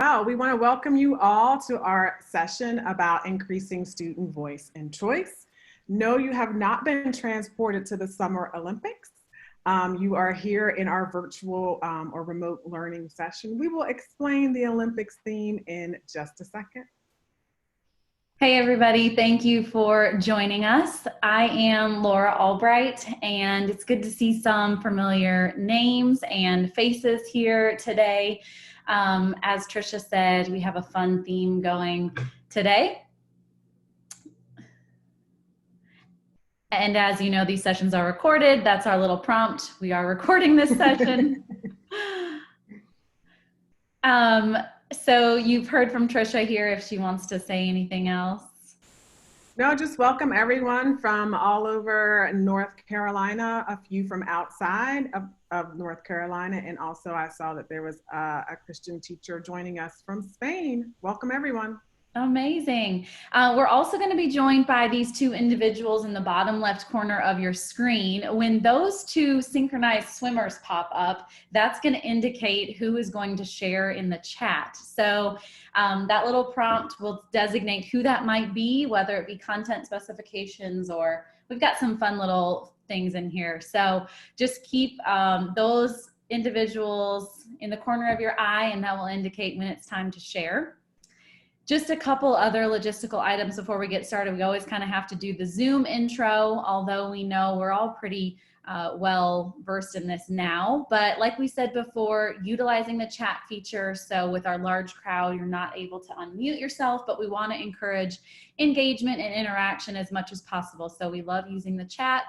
Well, we want to welcome you all to our session about increasing student voice and choice. No, you have not been transported to the Summer Olympics. You are here in our virtual or remote learning session. We will explain the Olympics theme in just a second. Hey everybody, thank you for joining us. I am Laura Albright, and it's good to see some familiar names and faces here today. As Trisha said, we have a fun theme going today. And as you know, these sessions are recorded. That's our little prompt. We are recording this session. So you've heard from Trisha here if she wants to say anything else. No, just welcome everyone from all over North Carolina, a few from outside of North Carolina, and also I saw that there was a Christian teacher joining us from Spain. Welcome everyone. Amazing. We're also going to be joined by these two individuals in the bottom left corner of your screen. When those two synchronized swimmers pop up, that's going to indicate who is going to share in the chat. So that little prompt will designate who that might be, whether it be content specifications or we've got some fun little things in here. So just keep those individuals in the corner of your eye, and that will indicate when it's time to share. Just a couple other logistical items before we get started. We always kind of have to do the Zoom intro, although we know we're all pretty well versed in this now. But like we said before, utilizing the chat feature. So with our large crowd, you're not able to unmute yourself, but we want to encourage engagement and interaction as much as possible. So we love using the chat.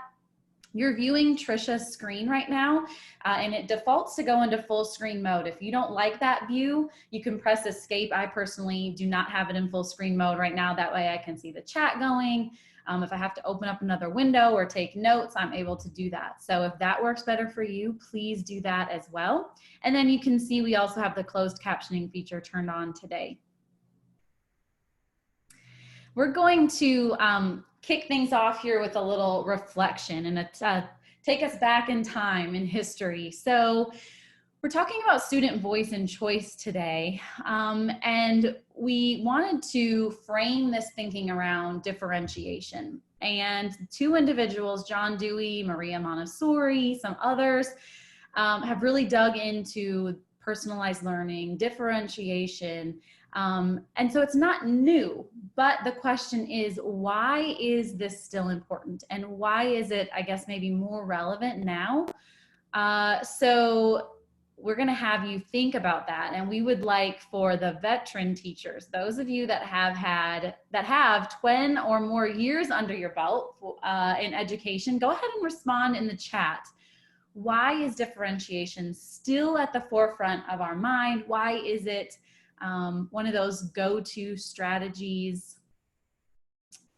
You're viewing Trisha's screen right now, and it defaults to go into full screen mode. If you don't like that view, you can press escape. I personally do not have it in full screen mode right now. That way I can see the chat going. If I have to open up another window or take notes, I'm able to do that. So if that works better for you, please do that as well. And then you can see we also have the closed captioning feature turned on today. We're going to kick things off here with a little reflection and take us back in time in history. So we're talking about student voice and choice today, and we wanted to frame this thinking around differentiation. And two individuals, John Dewey, Maria Montessori, some others, have really dug into personalized learning, differentiation, and so it's not new, but the question is, why is this still important? And why is it, I guess, maybe more relevant now? So we're going to have you think about that. And we would like for the veteran teachers, those of you that have 20 or more years under your belt in education, go ahead and respond in the chat. Why is differentiation still at the forefront of our mind? Why is it one of those go-to strategies?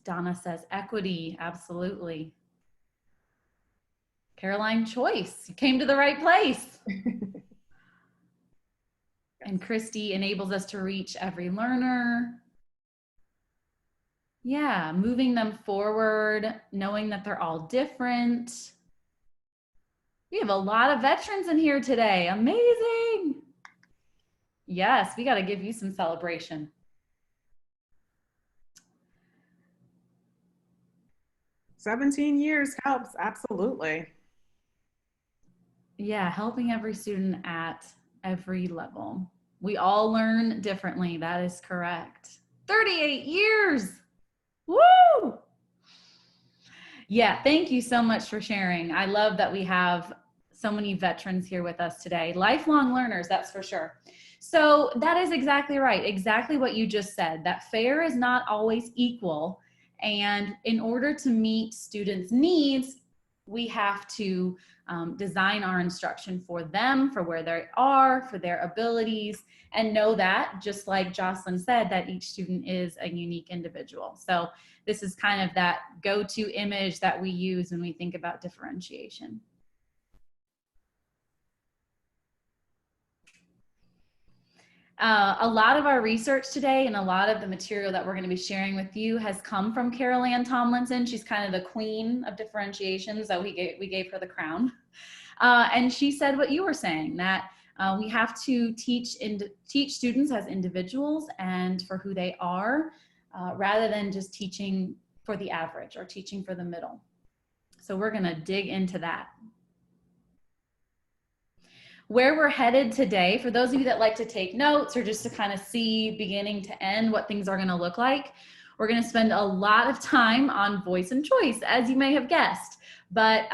Donna says equity, absolutely. Caroline, choice, you came to the right place. And Christy, enables us to reach every learner. Yeah, moving them forward, knowing that they're all different. We have a lot of veterans in here today, amazing. Yes, we got to give you some celebration. "17 years helps, absolutely." Yeah, helping every student at every level. We all learn differently, that is correct. 38 years, woo! Yeah, thank you so much for sharing. I love that we have so many veterans here with us today. Lifelong learners, that's for sure. So that is exactly right. Exactly what you just said, that fair is not always equal. And in order to meet students' needs, we have to design our instruction for them, for where they are, for their abilities, and know that, just like Jocelyn said, that each student is a unique individual. So this is kind of that go-to image that we use when we think about differentiation. A lot of our research today and a lot of the material that we're going to be sharing with you has come from Carol Ann Tomlinson. She's kind of the queen of differentiation, so we gave her the crown. And she said what you were saying, that We have to teach students as individuals and for who they are, rather than just teaching for the average or teaching for the middle. So we're going to dig into that. Where we're headed today, for those of you that like to take notes or just to kind of see beginning to end what things are going to look like, we're going to spend a lot of time on voice and choice, as you may have guessed. But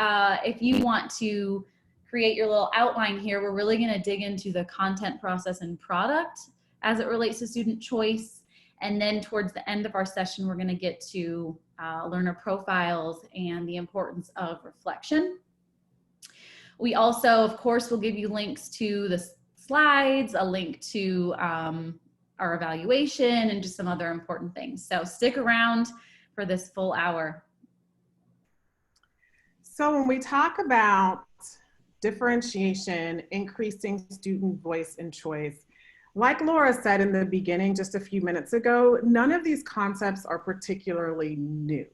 if you want to create your little outline here, we're really going to dig into the content, process, and product as it relates to student choice. And then towards the end of our session, we're going to get to learner profiles and the importance of reflection. We also, of course, will give you links to the slides, a link to our evaluation, and just some other important things. So stick around for this full hour. So when we talk about differentiation, increasing student voice and choice, like Laura said in the beginning just a few minutes ago, none of these concepts are particularly new,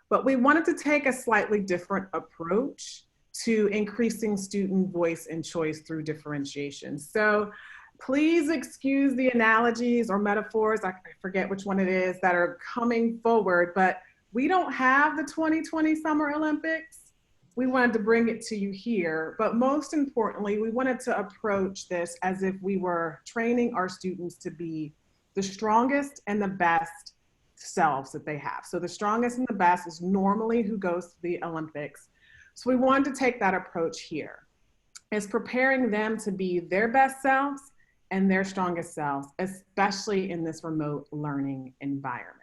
but we wanted to take a slightly different approach to increasing student voice and choice through differentiation. So please excuse the analogies or metaphors, I forget which one it is, that are coming forward, but we don't have the 2020 Summer Olympics. We wanted to bring it to you here, but most importantly, we wanted to approach this as if we were training our students to be the strongest and the best selves that they have. So the strongest and the best is normally who goes to the Olympics. So we wanted to take that approach here. It's preparing them to be their best selves and their strongest selves, especially in this remote learning environment.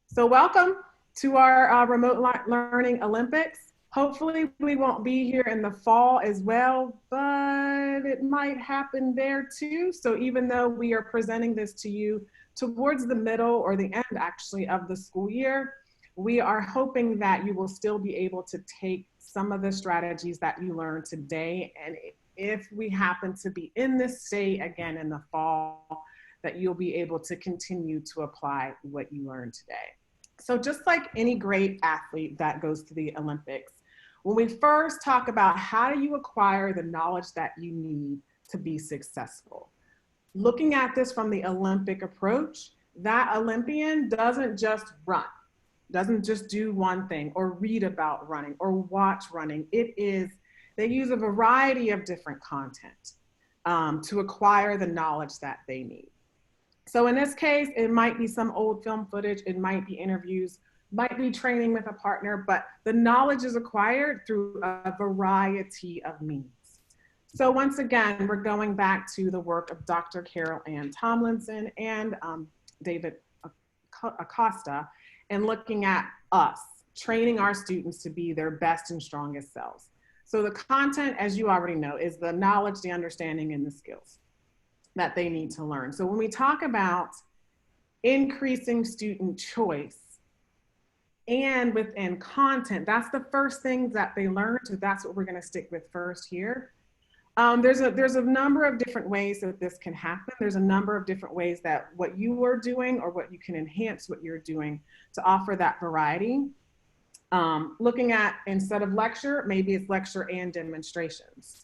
So welcome to our remote learning Olympics. Hopefully we won't be here in the fall as well, but it might happen there too. So even though we are presenting this to you towards the middle or the end actually of the school year, we are hoping that you will still be able to take some of the strategies that you learned today. And if we happen to be in this state again in the fall, that you'll be able to continue to apply what you learned today. So just like any great athlete that goes to the Olympics, when we first talk about how do you acquire the knowledge that you need to be successful, looking at this from the Olympic approach, that Olympian doesn't just run, doesn't just do one thing or read about running or watch running. They use a variety of different content to acquire the knowledge that they need. So in this case, it might be some old film footage, it might be interviews, might be training with a partner, but the knowledge is acquired through a variety of means. So once again, we're going back to the work of Dr. Carol Ann Tomlinson and David Acosta, and looking at us, training our students to be their best and strongest selves. So the content, as you already know, is the knowledge, the understanding, and the skills that they need to learn. So when we talk about increasing student choice and within content, that's the first thing that they learn. So that's what we're going to stick with first here. There's a number of different ways that this can happen. There's a number of different ways that what you are doing or what you can enhance what you're doing to offer that variety. Looking at, instead of lecture, maybe it's lecture and demonstrations.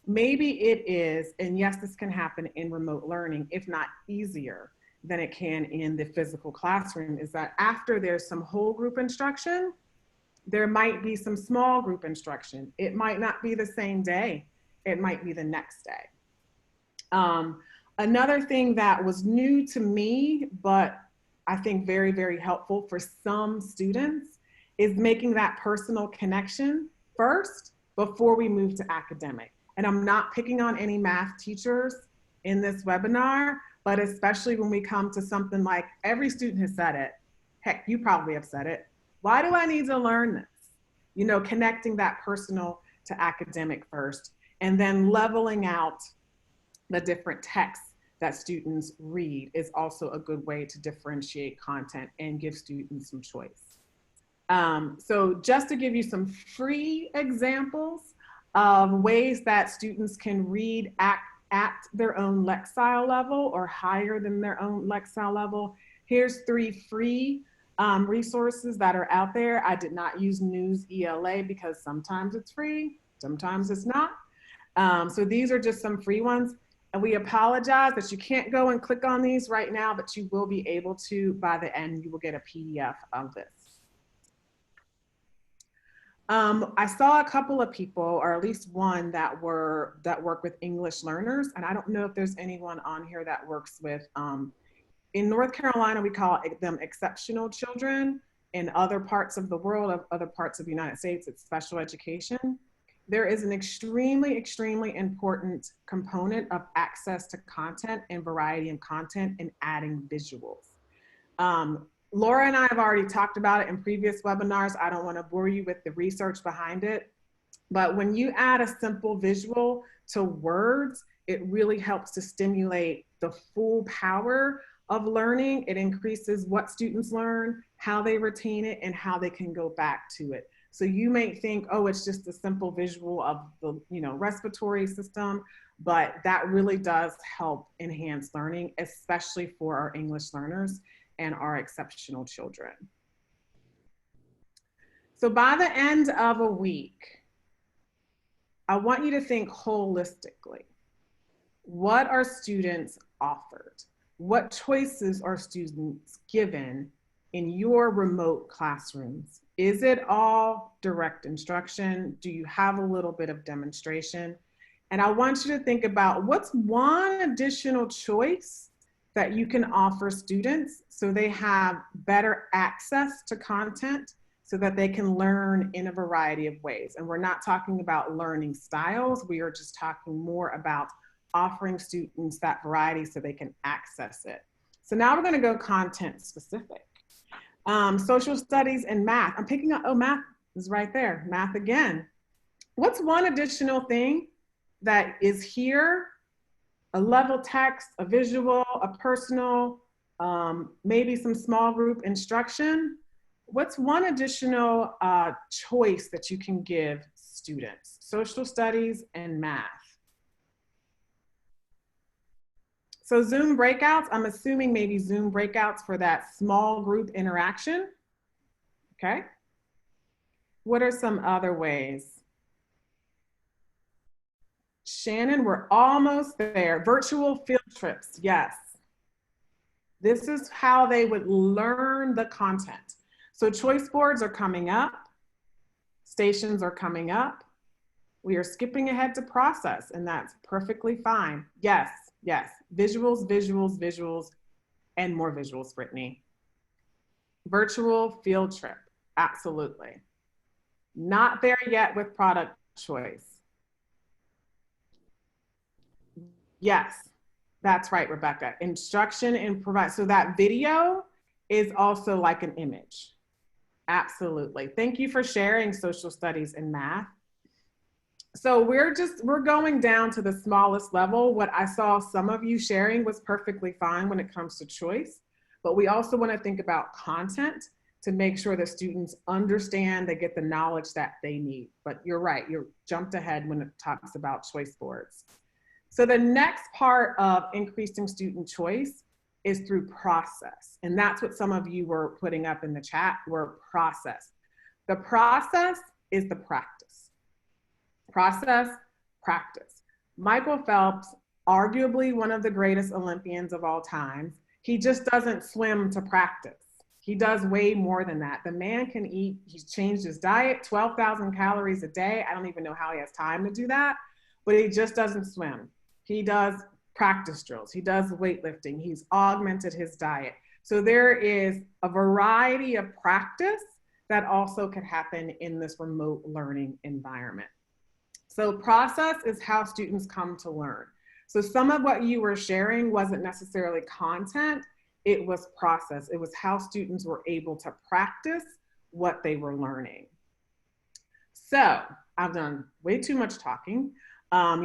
Maybe it is, and yes, this can happen in remote learning, if not easier than it can in the physical classroom, is that after there's some whole group instruction, there might be some small group instruction. It might not be the same day. It might be the next day. Another thing that was new to me, but I think very, very helpful for some students, is making that personal connection first before we move to academic. And I'm not picking on any math teachers in this webinar, but especially when we come to something like, every student has said it. Heck, you probably have said it. Why do I need to learn this? You know, connecting that personal to academic first, and then leveling out the different texts that students read is also a good way to differentiate content and give students some choice. So just to give you some free examples of ways that students can read at their own Lexile level or higher than their own Lexile level, here's 3 free resources that are out there. I did not use News ELA because sometimes it's free, sometimes it's not. So these are just some free ones. And we apologize that you can't go and click on these right now, but you will be able to by the end. You will get a PDF of this. I saw a couple of people, or at least one, that work with English learners, and I don't know if there's anyone on here that works with. In North Carolina, we call them exceptional children. In other parts of the world, of other parts of the United States, it's special education. There is an extremely, extremely important component of access to content and variety of content and adding visuals. Laura and I have already talked about it in previous webinars. I don't want to bore you with the research behind it, but when you add a simple visual to words, it really helps to stimulate the full power of learning. It increases what students learn, how they retain it, and how they can go back to it. So you may think, oh, it's just a simple visual of the respiratory system, but that really does help enhance learning, especially for our English learners and our exceptional children. So by the end of a week, I want you to think holistically. What are students offered? What choices are students given in your remote classrooms? Is it all direct instruction? Do you have a little bit of demonstration? And I want you to think about what's one additional choice that you can offer students so they have better access to content so that they can learn in a variety of ways. And we're not talking about learning styles. We are just talking more about offering students that variety so they can access it. So now we're gonna go content specific. Social studies and math. I'm picking up, oh, math is right there, math again. What's one additional thing that is here? A level text, a visual, a personal, maybe some small group instruction. What's one additional choice that you can give students? Social studies and math. So Zoom breakouts, I'm assuming maybe Zoom breakouts for that small group interaction. Okay. What are some other ways? Shannon, we're almost there. Virtual field trips, yes. This is how they would learn the content. So choice boards are coming up. Stations are coming up. We are skipping ahead to process, and that's perfectly fine. Yes, yes, visuals, visuals, visuals, and more visuals, Brittany. Virtual field trip, absolutely. Not there yet with product choice. Yes, that's right, Rebecca. Instruction and provide, so that video is also like an image. Absolutely. Thank you for sharing social studies and math. So we're going down to the smallest level. What I saw some of you sharing was perfectly fine when it comes to choice, but we also want to think about content to make sure that students understand, they get the knowledge that they need. But you're right, you jumped ahead when it talks about choice boards. So the next part of increasing student choice is through process. And that's what some of you were putting up in the chat, were process. The process is the practice. Process, practice. Michael Phelps, arguably one of the greatest Olympians of all time, he just doesn't swim to practice. He does way more than that. The man can eat, he's changed his diet, 12,000 calories a day. I don't even know how he has time to do that, but he just doesn't swim. He does practice drills. He does weightlifting. He's augmented his diet. So there is a variety of practice that also could happen in this remote learning environment. So process is how students come to learn. So some of what you were sharing wasn't necessarily content, it was process. It was how students were able to practice what they were learning. So I've done way too much talking.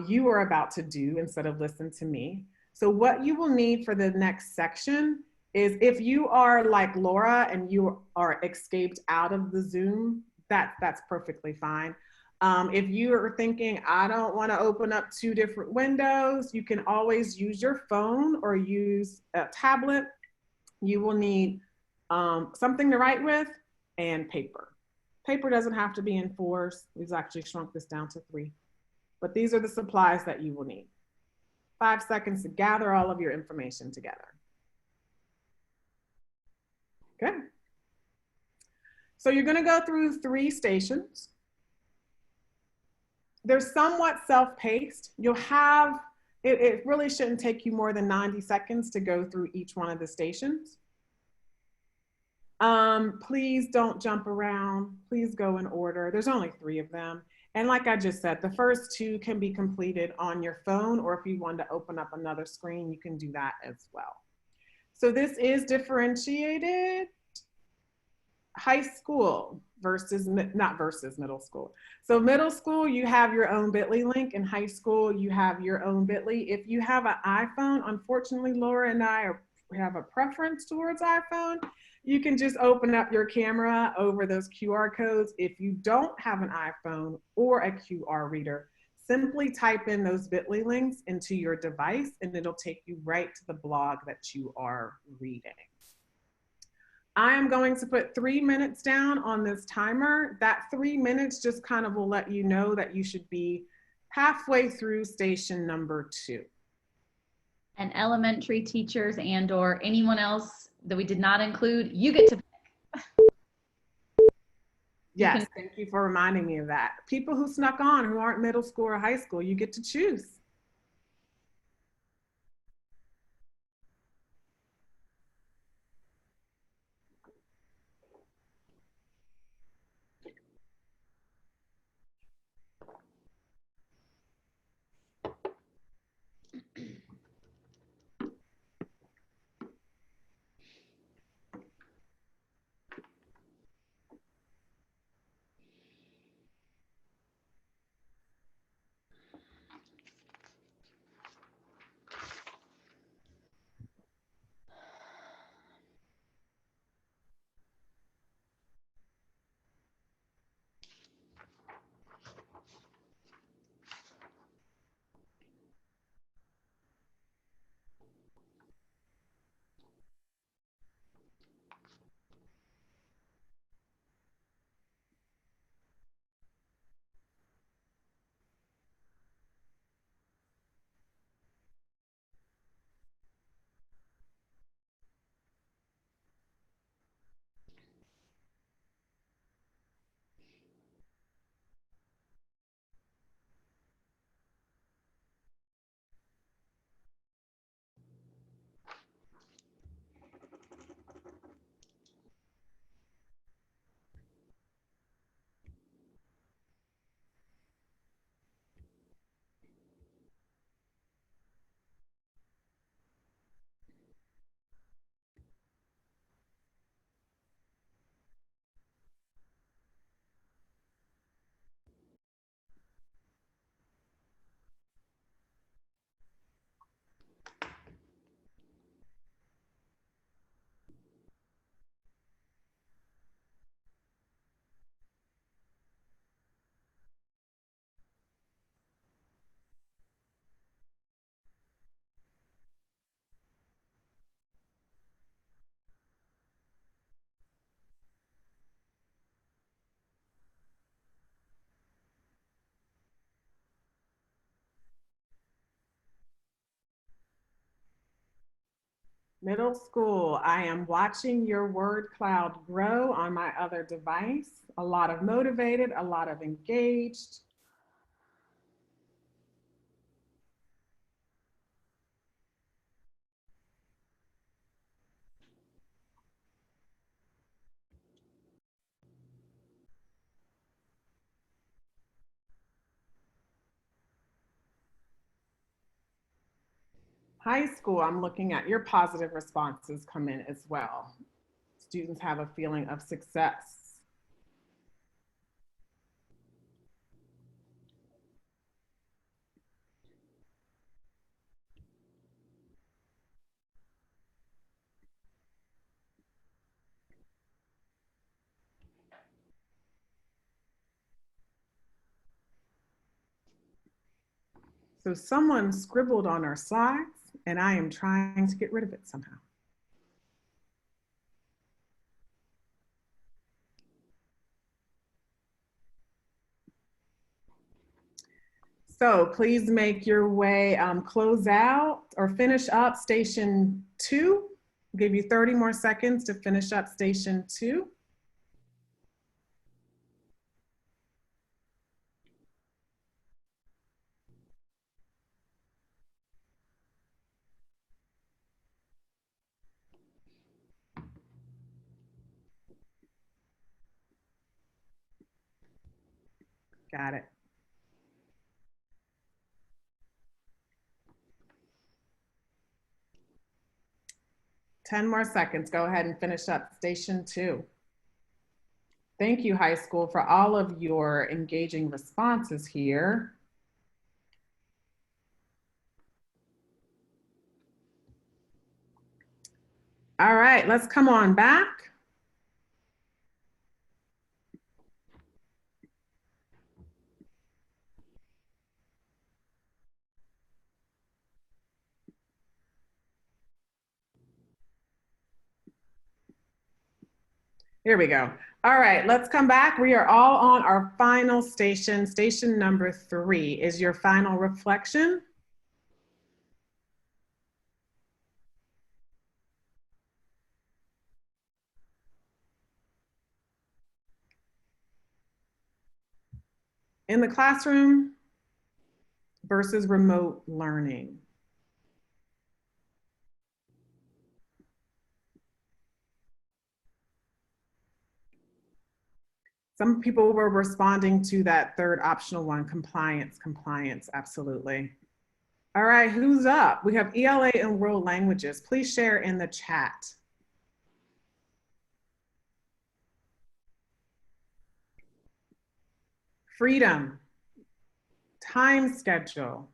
You are about to do instead of listen to me. So what you will need for the next section is, if you are like Laura and you are escaped out of the Zoom, that's perfectly fine. If you are thinking, I don't want to open up 2 different windows, you can always use your phone or use a tablet. You will need something to write with and paper. Paper doesn't have to be in 4s. We've actually shrunk this down to 3. but these are the supplies that you will need. 5 seconds to gather all of your information together. Okay. So you're going to go through 3 stations. They're somewhat self-paced. You'll have, it really shouldn't take you more than 90 seconds to go through each one of the stations. Please don't jump around. Please go in order. There's only 3 of them. And like I just said, the first 2 can be completed on your phone, or if you want to open up another screen, you can do that as well. So this is differentiated high school versus, not versus middle school. So middle school, you have your own bit.ly link. In high school, you have your own bit.ly. If you have an iPhone, unfortunately, Laura and I have a preference towards iPhone. You can just open up your camera over those QR codes. If you don't have an iPhone or a QR reader, simply type in those bit.ly links into your device and it'll take you right to the blog that you are reading. I am going to put 3 minutes down on this timer. That 3 minutes just kind of will let you know that you should be halfway through station number 2. And elementary teachers and or anyone else that we did not include, you get to pick. Yes, thank you for reminding me of that. People who snuck on who aren't middle school or high school, you get to choose. Middle school, I am watching your word cloud grow on my other device. A lot of motivated, a lot of engaged. High school, I'm looking at your positive responses come in as well. Students have a feeling of success. So someone scribbled on our slides and I am trying to get rid of it somehow. So please make your way, close out or finish up station 2. I'll give you 30 more seconds to finish up station 2. Got it. 10 more seconds. Go ahead and finish up station 2. Thank you, high school, for all of your engaging responses here. All right, let's come on back. Here we go. All right, let's come back. We are all on our final station. Station number 3 is your final reflection. In the classroom versus remote learning. Some people were responding to that third optional one, compliance, absolutely. All right, who's up? We have ELA and world languages. Please share in the chat. Freedom, time schedule,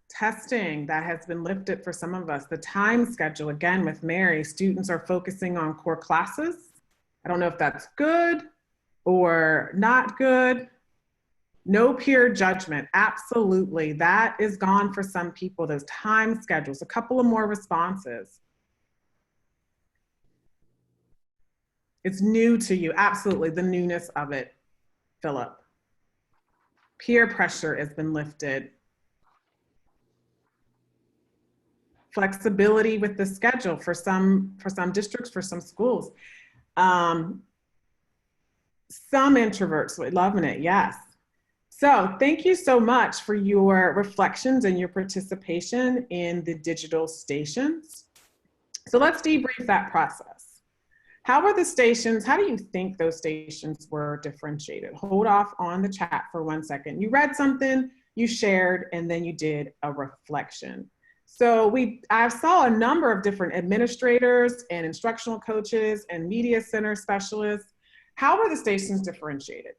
testing that has been lifted for some of us. The time schedule, again, with Mary, students are focusing on core classes. I don't know if that's good or not good. No peer judgment, absolutely. That is gone for some people, those time schedules. A couple of more responses. It's new to you, absolutely, the newness of it, Philip. Peer pressure has been lifted. Flexibility with the schedule for some districts, for some schools. Some introverts were loving it, yes. So thank you so much for your reflections and your participation in the digital stations. So let's debrief that process. How were the stations, how do you think those stations were differentiated? Hold off on the chat for 1 second. You read something, you shared, and then you did a reflection. So I saw a number of different administrators and instructional coaches and media center specialists. How were the stations differentiated?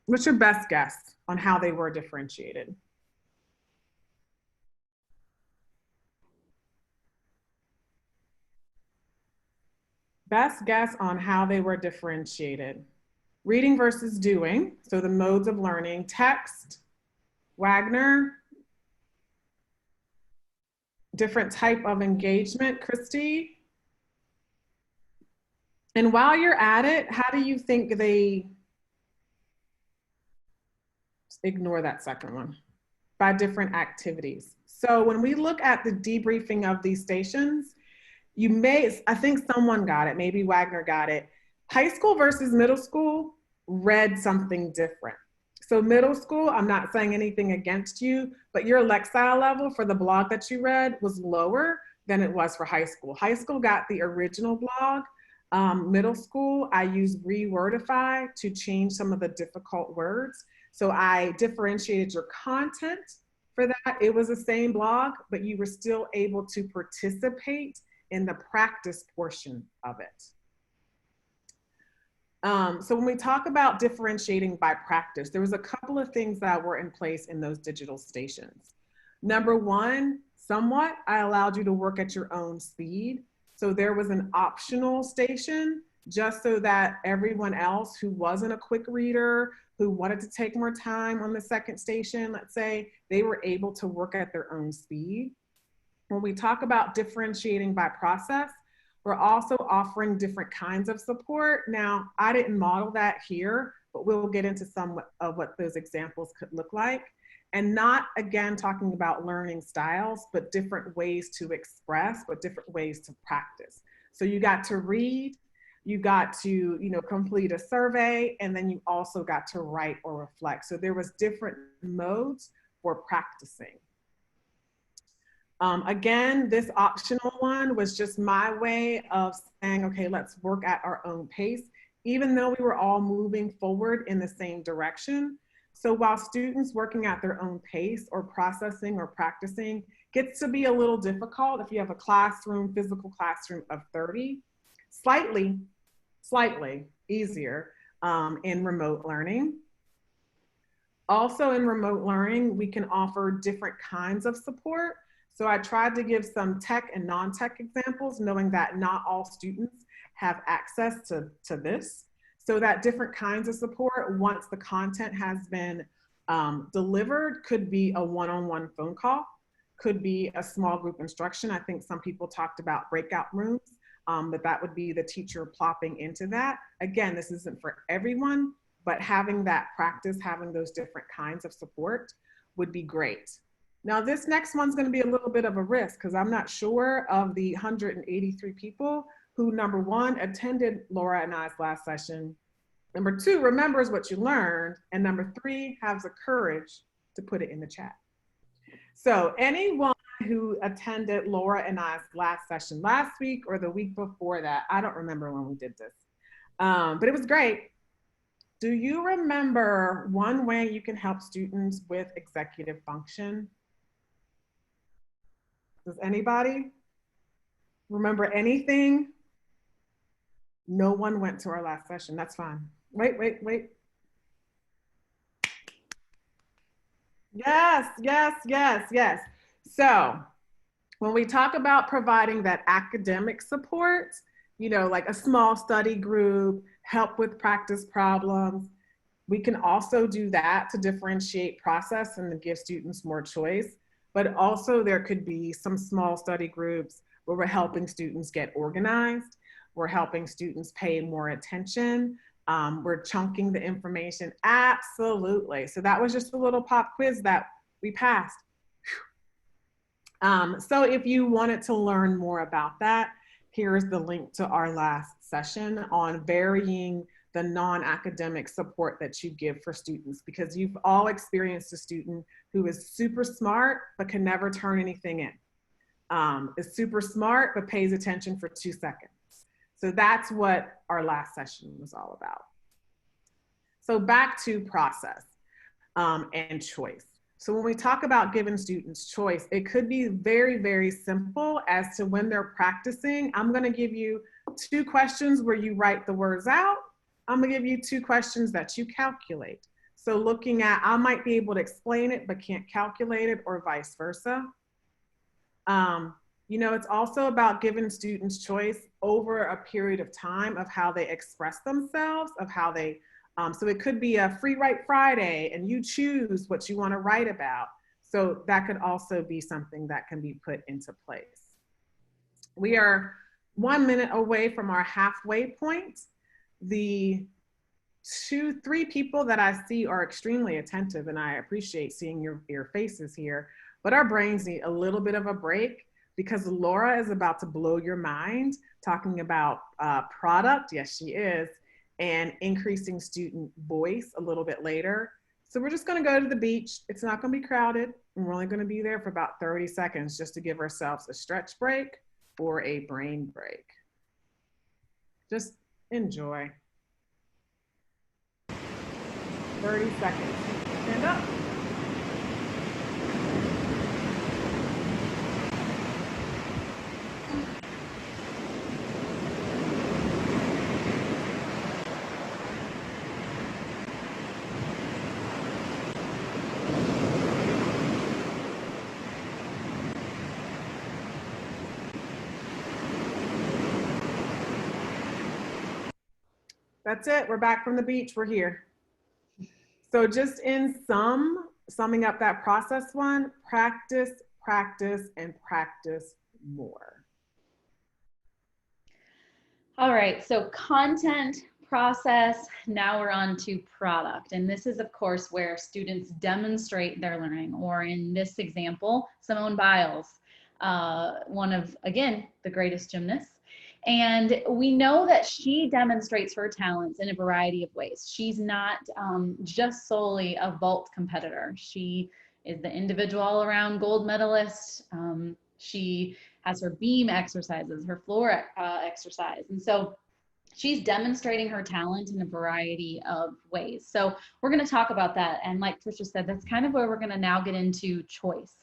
What's your best guess on how they were differentiated? Best guess on how they were differentiated. Reading versus doing, so the modes of learning. Text, Wagner, different type of engagement, Christy. And while you're at it, how do you think they, ignore that second one, by different activities? So when we look at the debriefing of these stations, you may, I think someone got it, maybe Wagner got it. High school versus middle school read something different. So middle school, I'm not saying anything against you, but your Lexile level for the blog that you read was lower than it was for high school. High school got the original blog. Middle school, I used Rewordify to change some of the difficult words. So I differentiated your content for that. It was the same blog, but you were still able to participate in the practice portion of it. So when we talk about differentiating by practice, there was a couple of things that were in place in those digital stations. Number one, somewhat, I allowed you to work at your own speed. So there was an optional station just so that everyone else who wasn't a quick reader, who wanted to take more time on the second station, let's say, they were able to work at their own speed. When we talk about differentiating by process, We're also offering different kinds of support. Now, I didn't model that here, but we'll get into some of what those examples could look like. And not, again, talking about learning styles, but different ways to express, but different ways to practice. So you got to read, you got to, complete a survey, and then you also got to write or reflect. So there was different modes for practicing. Again, this optional one was just my way of saying, okay, let's work at our own pace, even though we were all moving forward in the same direction. So while students working at their own pace or processing or practicing gets to be a little difficult if you have a classroom, physical classroom of 30, slightly easier in remote learning. Also in remote learning, we can offer different kinds of support. So I tried to give some tech and non-tech examples, knowing that not all students have access to this. So that different kinds of support, once the content has been delivered, could be a one-on-one phone call, could be a small group instruction. I think some people talked about breakout rooms, but that would be the teacher plopping into that. Again, this isn't for everyone, but having that practice, having those different kinds of support would be great. Now, this next one's going to be a little bit of a risk because I'm not sure of the 183 people who, number one, attended Laura and I's last session, number two, remembers what you learned, and number three, has the courage to put it in the chat. So anyone who attended Laura and I's last session last week or the week before that, I don't remember when we did this, but it was great. Do you remember one way you can help students with executive function? Does anybody remember anything? No one went to our last session. That's fine. Wait. Yes. So when we talk about providing that academic support, like a small study group, help with practice problems, we can also do that to differentiate process and to give students more choice. But also there could be some small study groups where we're helping students get organized. We're helping students pay more attention. We're chunking the information. Absolutely. So that was just a little pop quiz that we passed. So if you wanted to learn more about that, here's the link to our last session on varying the non-academic support that you give for students, because you've all experienced a student who is super smart but can never turn anything in. Is super smart but pays attention for 2 seconds. So that's what our last session was all about. So back to process and choice. So when we talk about giving students choice, it could be very, very simple as to when they're practicing. I'm going to give you 2 questions where you write the words out. I'm going to give you 2 questions that you calculate. So looking at, I might be able to explain it, but can't calculate it, or vice versa. It's also about giving students choice over a period of time of how they express themselves, of how they, so it could be a free write Friday and you choose what you want to write about. So that could also be something that can be put into place. We are 1 minute away from our halfway point. The 3 people that I see are extremely attentive, and I appreciate seeing your faces here, but our brains need a little bit of a break because Laura is about to blow your mind talking about product, yes she is, and increasing student voice a little bit later. So we're just gonna go to the beach. It's not gonna be crowded, and we're only gonna be there for about 30 seconds just to give ourselves a stretch break or a brain break. Just enjoy. 30 seconds. Stand up. That's it. We're back from the beach. We're here. So just in summing up that process one, practice, practice, and practice more. All right, so content, process, now we're on to product. And this is, of course, where students demonstrate their learning, or in this example, Simone Biles, one of, again, the greatest gymnasts. And we know that she demonstrates her talents in a variety of ways. She's not just solely a vault competitor. She is the individual all-around gold medalist. She has her beam exercises, her floor exercise. And so she's demonstrating her talent in a variety of ways. So we're going to talk about that. And like Tricia said, that's kind of where we're going to now get into choice.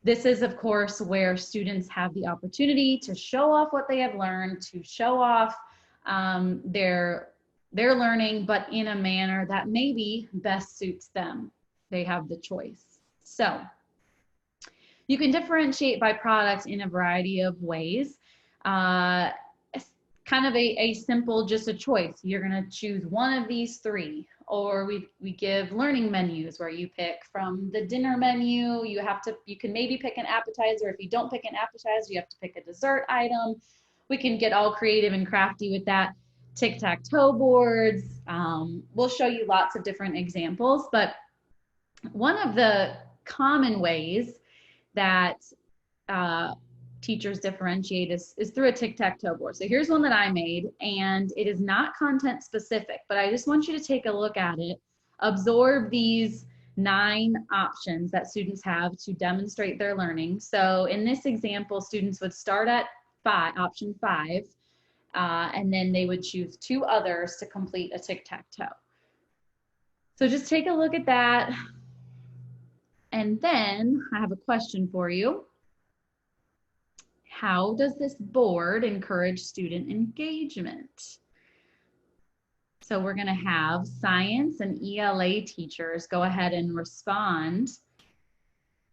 This is, of course, where students have the opportunity to show off what they have learned, to show off their learning, but in a manner that maybe best suits them. They have the choice. So you can differentiate by product in a variety of ways. Kind of a simple, just a choice. You're going to choose one of these three. Or we give learning menus where you pick from the dinner menu. You can maybe pick an appetizer. If you don't pick an appetizer, you have to pick a dessert item. We can get all creative and crafty with that. Tic-tac-toe boards. We'll show you lots of different examples, but one of the common ways that teachers differentiate is through a tic-tac-toe board. So here's one that I made, and it is not content specific, but I just want you to take a look at it, absorb these 9 options that students have to demonstrate their learning. So in this example, students would start at option 5, and then they would choose 2 others to complete a tic-tac-toe. So just take a look at that. And then I have a question for you. How does this board encourage student engagement? So we're going to have science and ELA teachers go ahead and respond.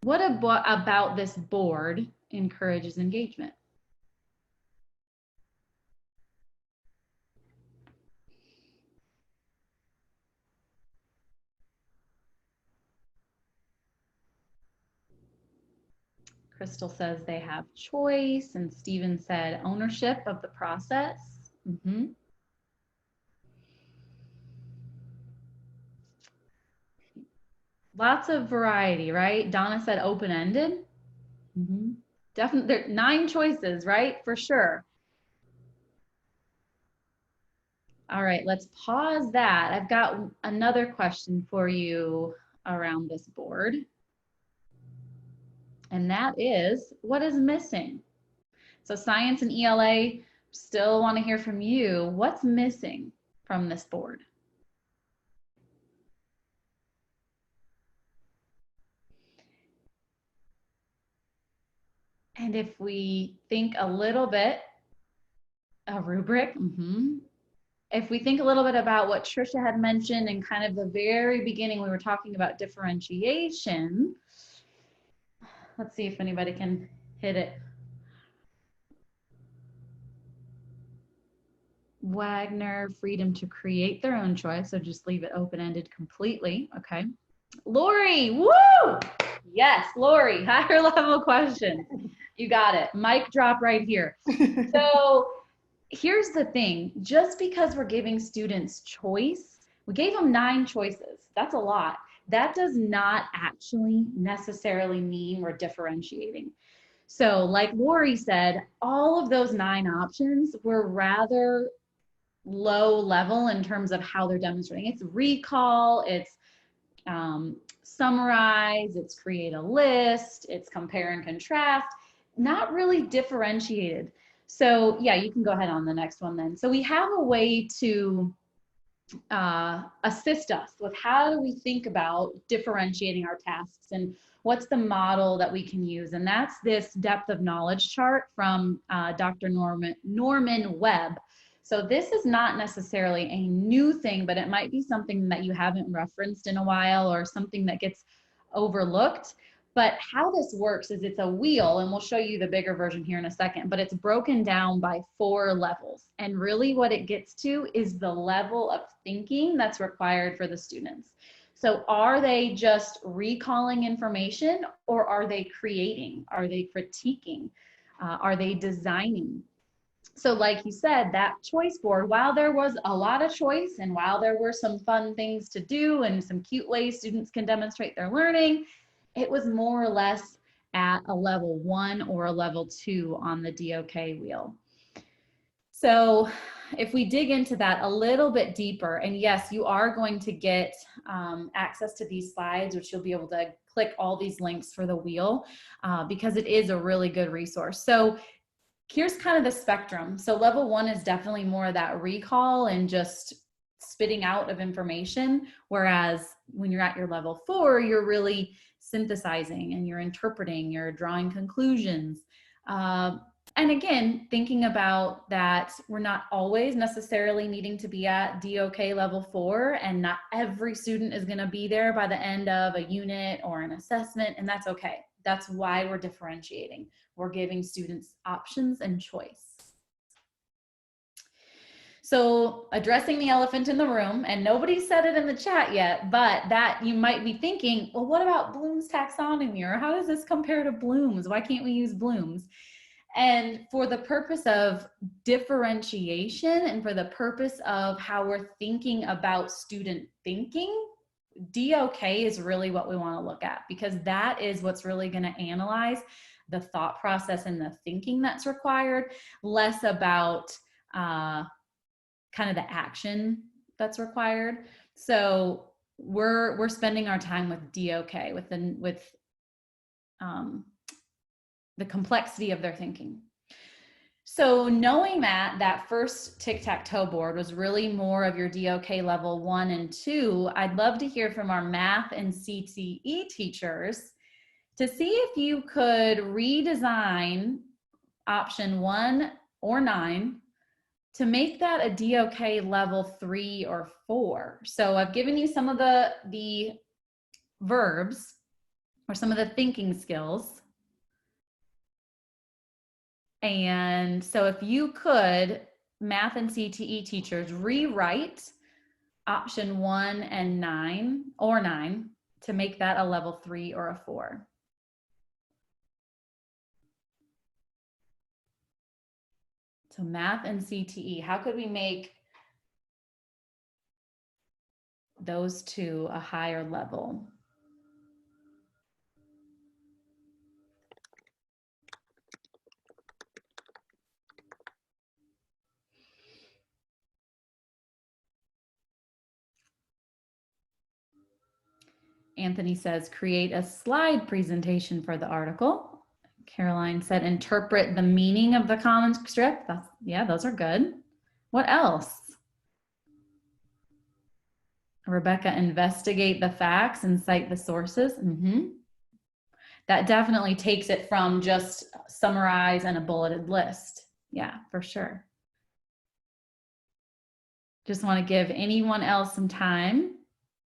What about this board encourages engagement? Crystal says they have choice, and Steven said ownership of the process. Lots of variety, right? Donna said open-ended. Definitely, there are 9 choices, right? For sure. All right, let's pause that. I've got another question for you around this board. And that is, what is missing? So science and ELA, still want to hear from you. What's missing from this board? And if we think a little bit, a rubric, if we think a little bit about what Tricia had mentioned in kind of the very beginning, we were talking about differentiation. Let's see if anybody can hit it. Wagner, freedom to create their own choice. So just leave it open-ended completely. Okay. Lori, woo! Yes, Lori, higher level question. You got it. Mic drop right here. So here's the thing. Just because we're giving students choice, we gave them 9 choices. That's a lot. That does not actually necessarily mean we're differentiating. So like Lori said, all of those 9 options were rather low level in terms of how they're demonstrating. It's recall, it's summarize, it's create a list, it's compare and contrast, not really differentiated. So yeah, you can go ahead on the next one then. So we have a way to assist us with how do we think about differentiating our tasks and what's the model that we can use. And that's this depth of knowledge chart from Dr. Norman Webb. So this is not necessarily a new thing, but it might be something that you haven't referenced in a while or something that gets overlooked. But how this works is it's a wheel, and we'll show you the bigger version here in a second, but it's broken down by 4 levels. And really what it gets to is the level of thinking that's required for the students. So are they just recalling information, or are they creating? Are they critiquing? Are they designing? So like you said, that choice board, while there was a lot of choice and while there were some fun things to do and some cute ways students can demonstrate their learning, it was more or less at a level 1 or a level 2 on the DOK wheel. So if we dig into that a little bit deeper, and yes, you are going to get access to these slides, which you'll be able to click all these links for the wheel because it is a really good resource. So here's kind of the spectrum. So level 1 is definitely more of that recall and just spitting out of information. Whereas when you're at your level 4, you're really synthesizing and you're interpreting, you're drawing conclusions. And again, thinking about that we're not always necessarily needing to be at DOK level 4, and not every student is going to be there by the end of a unit or an assessment, and that's okay. That's why we're differentiating. We're giving students options and choice. So addressing the elephant in the room, and nobody said it in the chat yet, but that you might be thinking, well, what about Bloom's taxonomy? Or how does this compare to Bloom's? Why can't we use Bloom's? And for the purpose of differentiation and for the purpose of how we're thinking about student thinking, DOK is really what we want to look at, because that is what's really going to analyze the thought process and the thinking that's required, less about kind of the action that's required. So we're spending our time with DOK, with the complexity of their thinking. So knowing that first tic-tac-toe board was really more of your DOK level 1 and 2, I'd love to hear from our math and CTE teachers to see if you could redesign option 1 or 9 to make that a DOK level 3 or 4. So I've given you some of the verbs or some of the thinking skills. And so if you could, math and CTE teachers, rewrite option 1 and 9 or 9 to make that a level 3 or a 4. So math and CTE, how could we make those two a higher level? Anthony says, create a slide presentation for the article. Caroline said, interpret the meaning of the common strip. Yeah, those are good. What else? Rebecca, investigate the facts and cite the sources. That definitely takes it from just summarize and a bulleted list. Yeah, for sure. Just want to give anyone else some time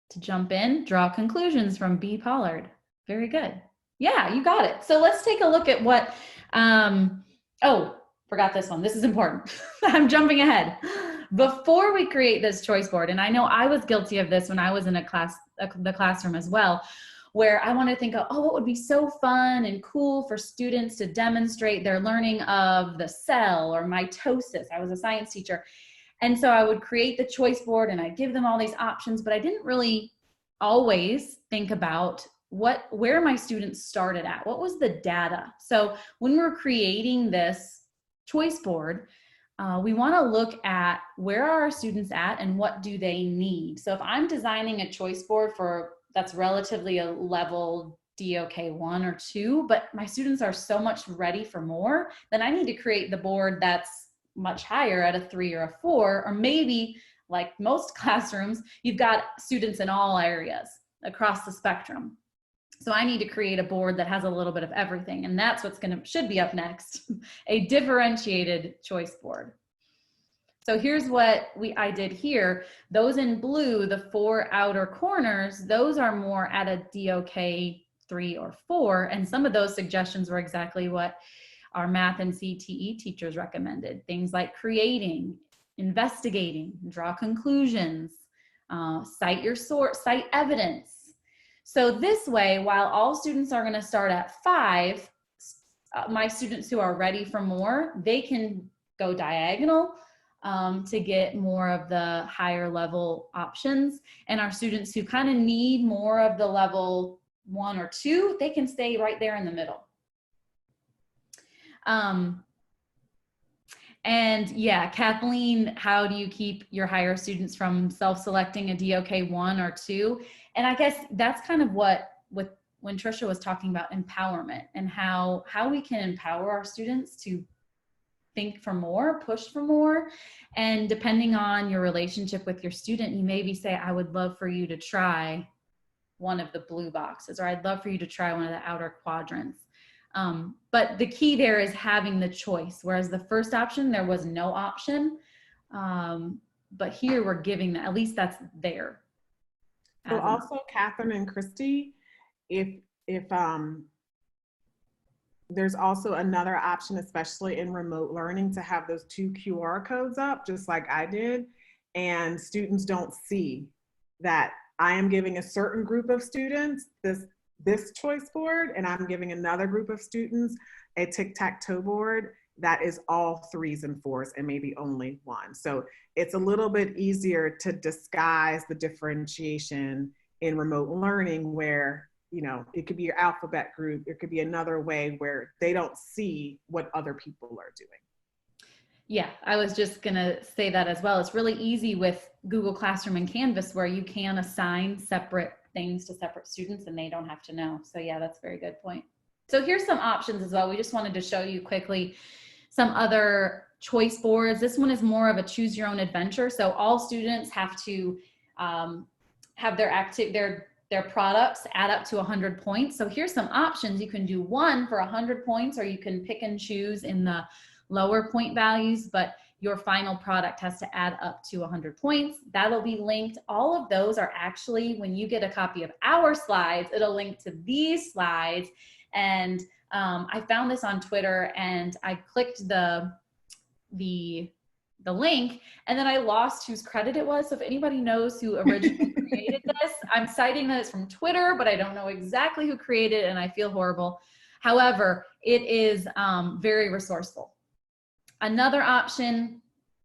to jump in. Draw conclusions from B. Pollard. Very good. Yeah, you got it. So let's take a look at what, oh, forgot this one. This is important. I'm jumping ahead. Before we create this choice board, and I know I was guilty of this when I was in the classroom as well, where I want to think of, oh, what would be so fun and cool for students to demonstrate their learning of the cell or mitosis. I was a science teacher. And so I would create the choice board and I'd give them all these options, but I didn't really always think about where my students started at. What was the data? So when we're creating this choice board, we want to look at where are our students at and what do they need. So if I'm designing a choice board that's relatively a level DOK 1 or 2, but my students are so much ready for more, then I need to create the board that's much higher at a 3 or a 4, or maybe like most classrooms, you've got students in all areas across the spectrum. So I need to create a board that has a little bit of everything, and that's what's should be up next, a differentiated choice board. So here's what I did here. Those in blue, the 4 outer corners, those are more at a DOK 3 or 4, and some of those suggestions were exactly what our math and CTE teachers recommended. Things like creating, investigating, draw conclusions, cite your source, cite evidence. So this way, while all students are going to start at 5, my students who are ready for more, they can go diagonal to get more of the higher level options. And our students who kind of need more of the level 1 or 2, they can stay right there in the middle. And yeah, Kathleen, how do you keep your higher students from self-selecting a DOK 1 or 2? And I guess that's kind of when Trisha was talking about empowerment and how we can empower our students to think for more, push for more. And depending on your relationship with your student, you maybe say, I would love for you to try one of the blue boxes, or I'd love for you to try one of the outer quadrants. But the key there is having the choice, whereas the first option, there was no option. But here we're giving that, at least that's there. So also, Catherine and Christy, if there's also another option, especially in remote learning, to have those 2 QR codes up, just like I did, and students don't see that I am giving a certain group of students this choice board, and I'm giving another group of students a tic-tac-toe board that is all 3s and 4s and maybe only 1. So it's a little bit easier to disguise the differentiation in remote learning, where it could be your alphabet group. It could be another way where they don't see what other people are doing. Yeah, I was just gonna say that as well. It's really easy with Google Classroom and Canvas, where you can assign separate things to separate students and they don't have to know. So yeah, that's a very good point. So here's some options as well. We just wanted to show you quickly some other choice boards. This one is more of a choose your own adventure. So all students have to have their products add up to 100 points. So here's some options. You can do one for 100 points, or you can pick and choose in the lower point values, but your final product has to add up to 100 points. That'll be linked. All of those are actually, when you get a copy of our slides, it'll link to these slides. And I found this on Twitter, and I clicked the link, and then I lost whose credit it was. So if anybody knows who originally created this, I'm citing that it's from Twitter, but I don't know exactly who created it, and I feel horrible. However, it is very resourceful. Another option,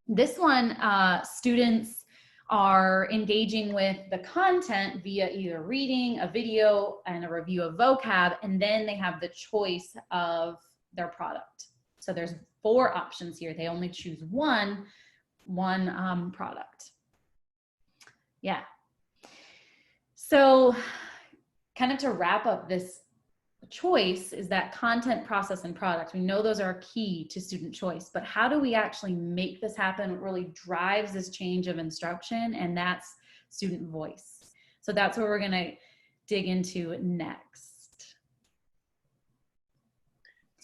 this one, students are engaging with the content via either reading, a video, and a review of vocab, and then they have the choice of their product. So there's 4 options here. They only choose one product. Yeah. So kind of to wrap up this choice is that content, process, and product. We know those are key to student choice, but how do we actually make this happen? What really drives this change of instruction? And that's student voice. So that's what we're going to dig into next.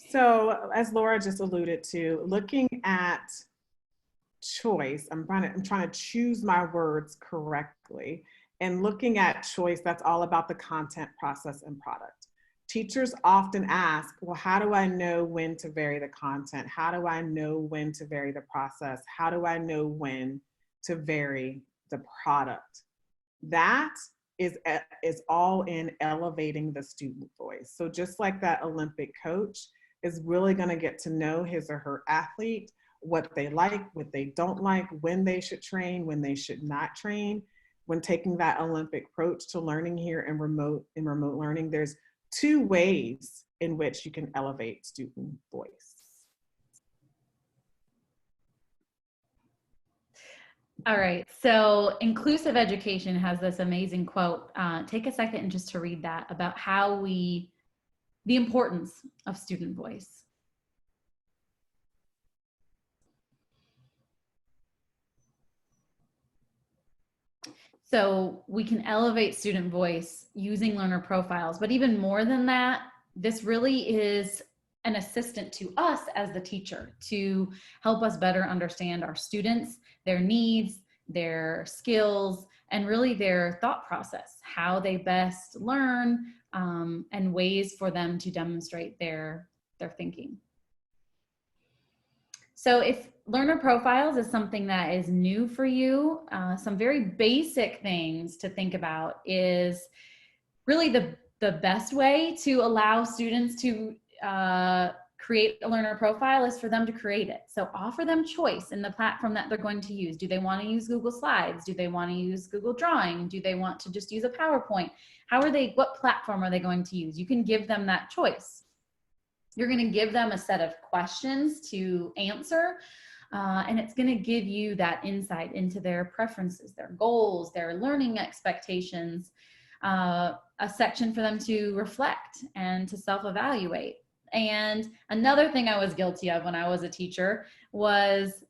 So as Laura just alluded to, looking at choice, I'm trying to choose my words correctly, and looking at choice, that's all about the content, process, and product. Teachers often ask, well, how do I know when to vary the content? How do I know when to vary the process? How do I know when to vary the product? That is all in elevating the student voice. So just like that Olympic coach is really going to get to know his or her athlete, what they like, what they don't like, when they should train, when they should not train. When taking that Olympic approach to learning here in remote learning, there's 2 ways in which you can elevate student voice. All right, so Inclusive Education has this amazing quote. Take a second and just to read that about how the importance of student voice. So we can elevate student voice using learner profiles, but even more than that, this really is an assistant to us as the teacher to help us better understand our students, their needs, their skills, and really their thought process, how they best learn, and ways for them to demonstrate their thinking. So if learner profiles is something that is new for you, some very basic things to think about is really the best way to allow students to create a learner profile is for them to create it. So offer them choice in the platform that they're going to use. Do they want to use Google Slides? Do they want to use Google Drawing? Do they want to just use a PowerPoint? What platform are they going to use? You can give them that choice. You're going to give them a set of questions to answer, and it's going to give you that insight into their preferences, their goals, their learning expectations, a section for them to reflect and to self-evaluate. And another thing I was guilty of when I was a teacher was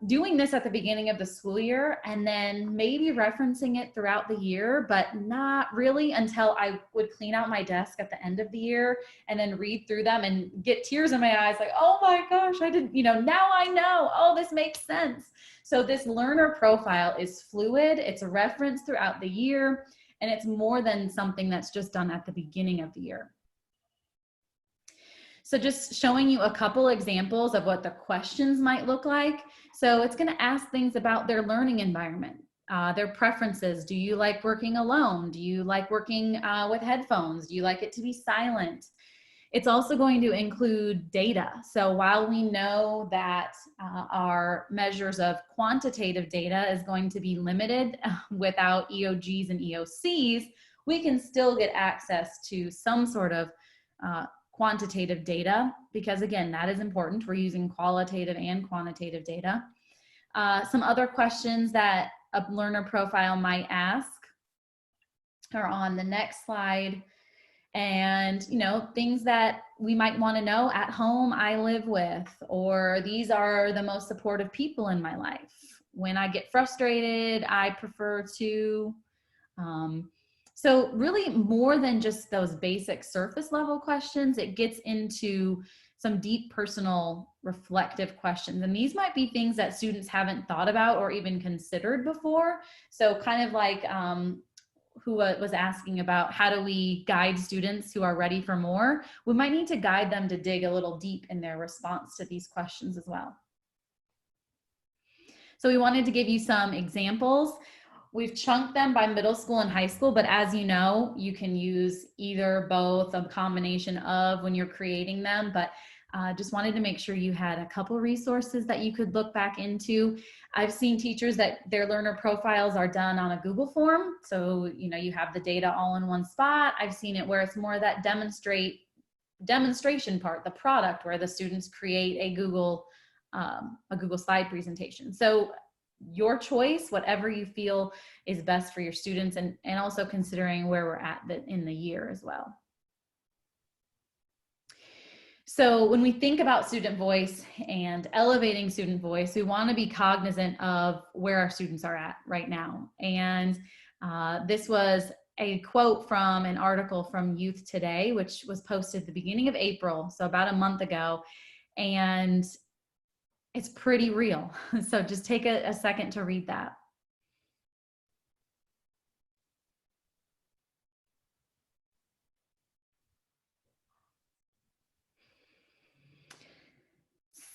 doing this at the beginning of the school year and then maybe referencing it throughout the year, but not really until I would clean out my desk at the end of the year and then read through them and get tears in my eyes like, oh my gosh, I didn't, now I know, oh, this makes sense. So this learner profile is fluid. It's a reference throughout the year, and it's more than something that's just done at the beginning of the year. So just showing you a couple examples of what the questions might look like. So it's going to ask things about their learning environment, their preferences. Do you like working alone? Do you like working with headphones? Do you like it to be silent? It's also going to include data. So while we know that our measures of quantitative data is going to be limited without EOGs and EOCs, we can still get access to some sort of quantitative data, because again, that is important. We're using qualitative and quantitative data. Some other questions that a learner profile might ask are on the next slide. And, things that we might want to know: at home I live with, or these are the most supportive people in my life. When I get frustrated, I prefer to, so really more than just those basic surface level questions, it gets into some deep personal reflective questions. And these might be things that students haven't thought about or even considered before. So kind of like who was asking about how do we guide students who are ready for more, we might need to guide them to dig a little deep in their response to these questions as well. So we wanted to give you some examples. We've chunked them by middle school and high school, but as you know, you can use either, both, a combination of when you're creating them, but just wanted to make sure you had a couple resources that you could look back into. I've seen teachers that their learner profiles are done on a Google form. So, you have the data all in one spot. I've seen it where it's more that demonstration part, the product, where the students create a Google slide presentation. So your choice, whatever you feel is best for your students, and also considering where we're at in the year as well. So when we think about student voice and elevating student voice, we want to be cognizant of where our students are at right now. And this was a quote from an article from Youth Today, which was posted at the beginning of April, so about a month ago. And it's pretty real. So just take a second to read that.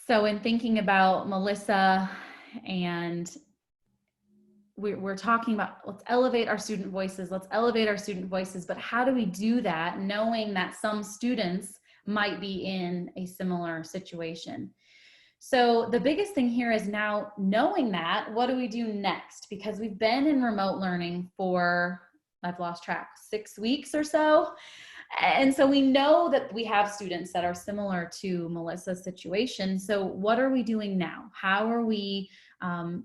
So in thinking about Melissa, and we're talking about, let's elevate our student voices, but how do we do that knowing that some students might be in a similar situation? So the biggest thing here is, now knowing that, what do we do next? Because we've been in remote learning for, I've lost track, 6 weeks or so. And so we know that we have students that are similar to Melissa's situation. So what are we doing now? How are we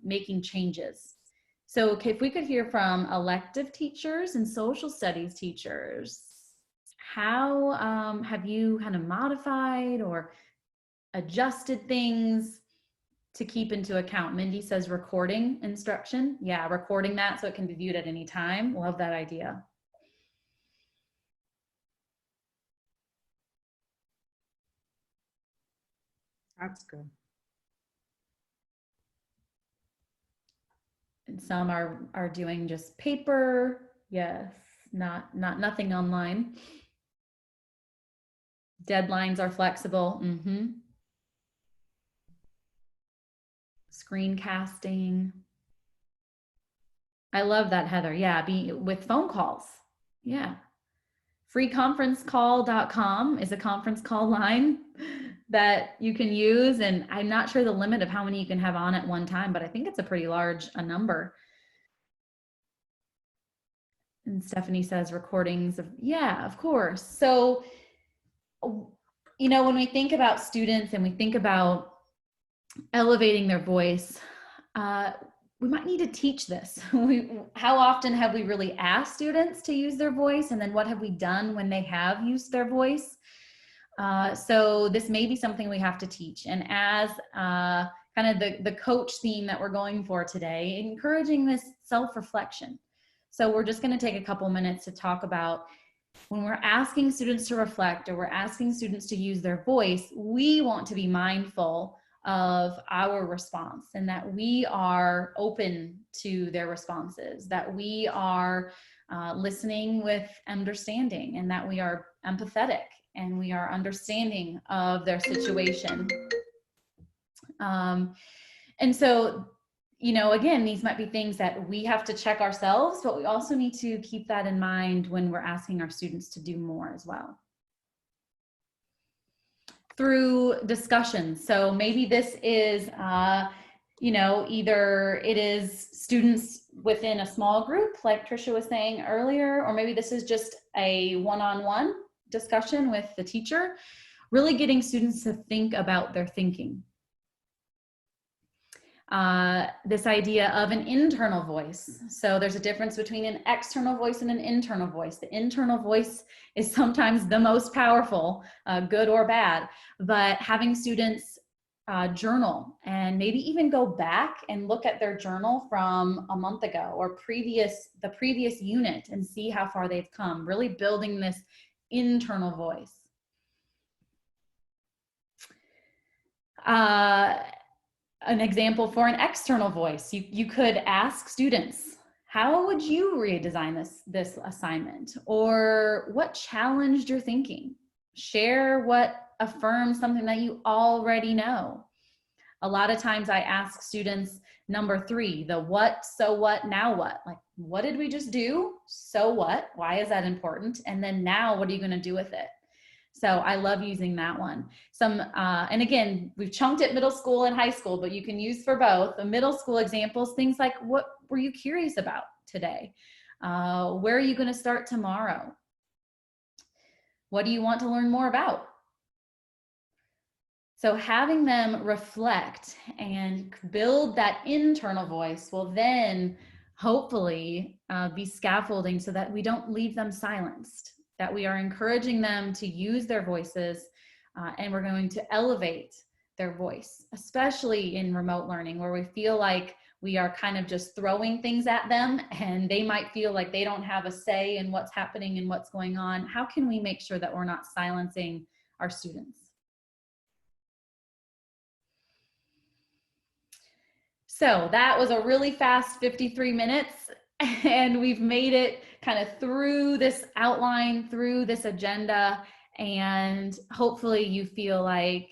making changes? So if we could hear from elective teachers and social studies teachers, how have you kind of modified or adjusted things to keep into account? Mindy says recording instruction. Yeah, recording that so it can be viewed at any time. Love that idea. That's good. And some are doing just paper. Yes, nothing online. Deadlines are flexible. Screencasting. I love that, Heather. Yeah, be with phone calls. Yeah. freeconferencecall.com is a conference call line that you can use. And I'm not sure the limit of how many you can have on at one time, but I think it's a pretty large number. And Stephanie says recordings of, yeah, of course. So, you know, when we think about students and we think about elevating their voice, we might need to teach this. How often have we really asked students to use their voice? And then what have we done when they have used their voice? So this may be something we have to teach. And as kind of the coach theme that we're going for today, encouraging this self-reflection. So we're just going to take a couple minutes to talk about when we're asking students to reflect or we're asking students to use their voice, we want to be mindful of our response and that we are open to their responses, that we are listening with understanding, and that we are empathetic and we are understanding of their situation. And so, you know, again, these might be things that we have to check ourselves, but we also need to keep that in mind when we're asking our students to do more as well. Through discussions. So maybe this is, you know, either it is students within a small group, like Tricia was saying earlier, or maybe this is just a one-on-one discussion with the teacher, really getting students to think about their thinking. This idea of an internal voice. So there's a difference between an external voice and an internal voice. The internal voice is sometimes the most powerful, good or bad, but having students journal and maybe even go back and look at their journal from a month ago or the previous unit and see how far they've come, really building this internal voice. An example for an external voice, you could ask students, how would you redesign this assignment? Or what challenged your thinking? Share what affirms something that you already know. A lot of times I ask students, number 3, the what, so what, now what? Like, what did we just do? So what? Why is that important? And then now, what are you going to do with it? So I love using that one. And again, we've chunked it middle school and high school, but you can use for both. The middle school examples, things like, what were you curious about today? Where are you going to start tomorrow? What do you want to learn more about? So having them reflect and build that internal voice will then hopefully be scaffolding so that we don't leave them silenced, that we are encouraging them to use their voices, and we're going to elevate their voice, especially in remote learning where we feel like we are kind of just throwing things at them and they might feel like they don't have a say in what's happening and what's going on. How can we make sure that we're not silencing our students? So that was a really fast 53 minutes and we've made it kind of through this outline, through this agenda, and hopefully you feel like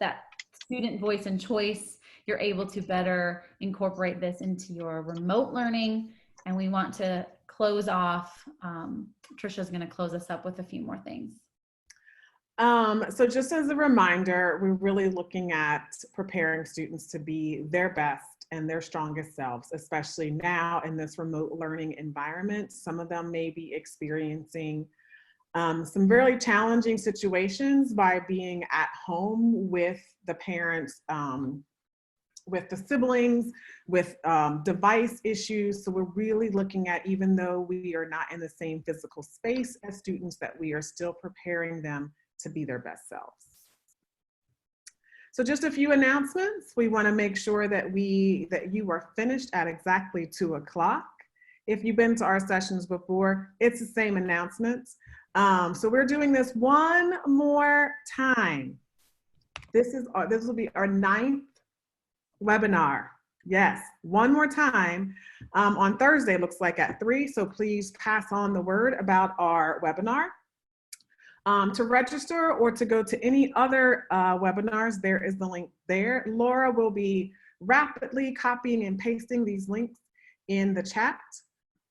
that student voice and choice, you're able to better incorporate this into your remote learning. And we want to close off, Trisha's going to close us up with a few more things. So just as a reminder, we're really looking at preparing students to be their best and their strongest selves, especially now in this remote learning environment. Some of them may be experiencing some really challenging situations by being at home with the parents, with the siblings, with device issues. So we're really looking at, even though we are not in the same physical space as students, that we are still preparing them to be their best selves. So just a few announcements. We want to make sure that you are finished at exactly 2 o'clock. If you've been to our sessions before, it's the same announcements. So we're doing this one more time. This will be our 9th webinar. Yes, one more time on Thursday, looks like at 3. So please pass on the word about our webinar. To register or to go to any other webinars, there is the link there. Laura will be rapidly copying and pasting these links in the chat.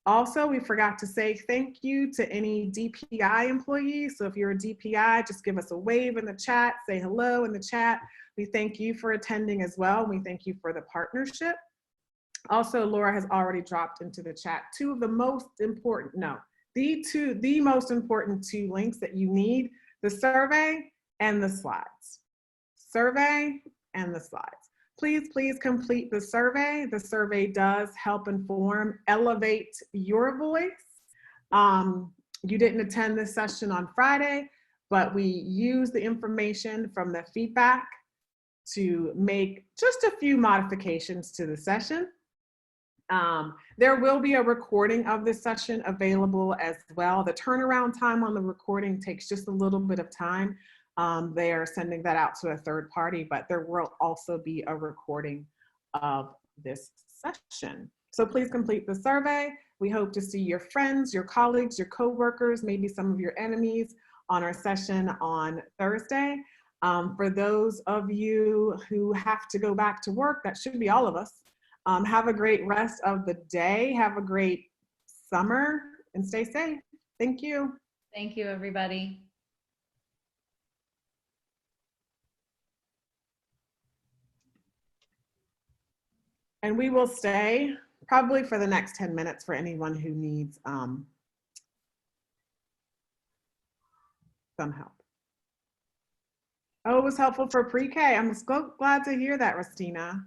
Also, we forgot to say thank you to any DPI employees. So if you're a DPI, just give us a wave in the chat, say hello in the chat. We thank you for attending as well. We thank you for the partnership. Also, Laura has already dropped into the chat two of the most important, no, the most important two links that you need, the survey and the slides. Survey and the slides. Please complete the survey. The survey does help inform, elevate your voice. You didn't attend this session on Friday, but we use the information from the feedback to make just a few modifications to the session. There will be a recording of this session available as well. The turnaround time on the recording takes just a little bit of time. They are sending that out to a third party, but there will also be a recording of this session. So please complete the survey. We hope to see your friends, your colleagues, your coworkers, maybe some of your enemies on our session on Thursday. For those of you who have to go back to work, that should be all of us. Have a great rest of the day. Have a great summer and stay safe. Thank you. Thank you, everybody. And we will stay probably for the next 10 minutes for anyone who needs some help. Oh, it was helpful for pre-K. I'm so glad to hear that, Rastina.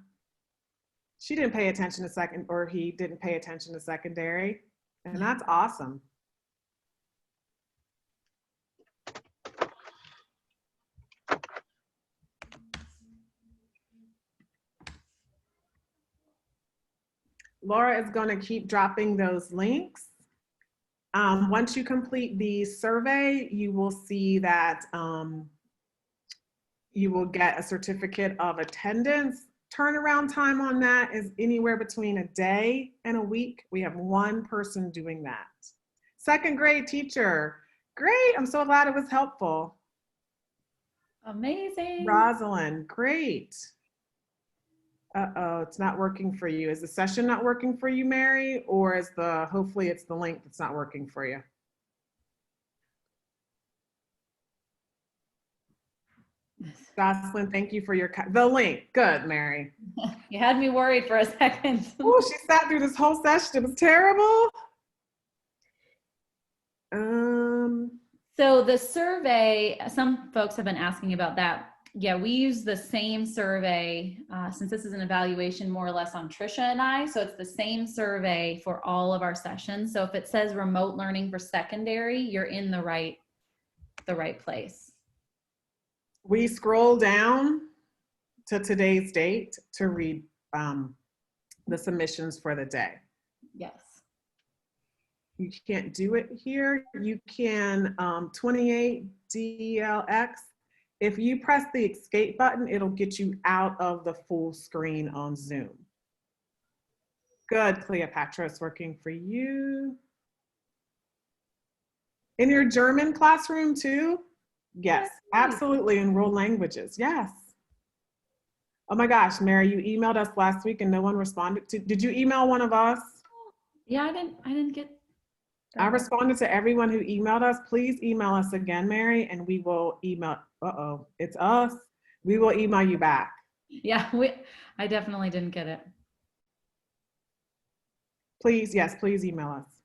She didn't pay attention to or he didn't pay attention to secondary, and that's awesome. Laura is going to keep dropping those links. Once you complete the survey, you will see that you will get a certificate of attendance. Turnaround time on that is anywhere between a day and a week. We have one person doing that. Second grade teacher. Great. I'm so glad it was helpful. Amazing. Rosalind, great. Uh-oh, it's not working for you. Is the session not working for you, Mary? Or is hopefully it's the link that's not working for you? Jocelyn, thank you for the link. Good, Mary. You had me worried for a second. Oh, she sat through this whole session. It was terrible. So the survey, some folks have been asking about that. Yeah, we use the same survey since this is an evaluation more or less on Trisha and I. So it's the same survey for all of our sessions. So if it says remote learning for secondary, you're in the right place. We scroll down to today's date to read the submissions for the day. Yes. You can't do it here. You can 28 DLX. If you press the escape button, it'll get you out of the full screen on Zoom. Good, Cleopatra, it's working for you. In your German classroom too? Yes, absolutely, in world languages, yes. Oh my gosh, Mary, you emailed us last week and no one responded to, did you email one of us? Yeah, I didn't get that. I responded to everyone who emailed us. Please email us again, Mary, and we will email, it's us. We will email you back. Yeah, I definitely didn't get it. Please, yes, please email us.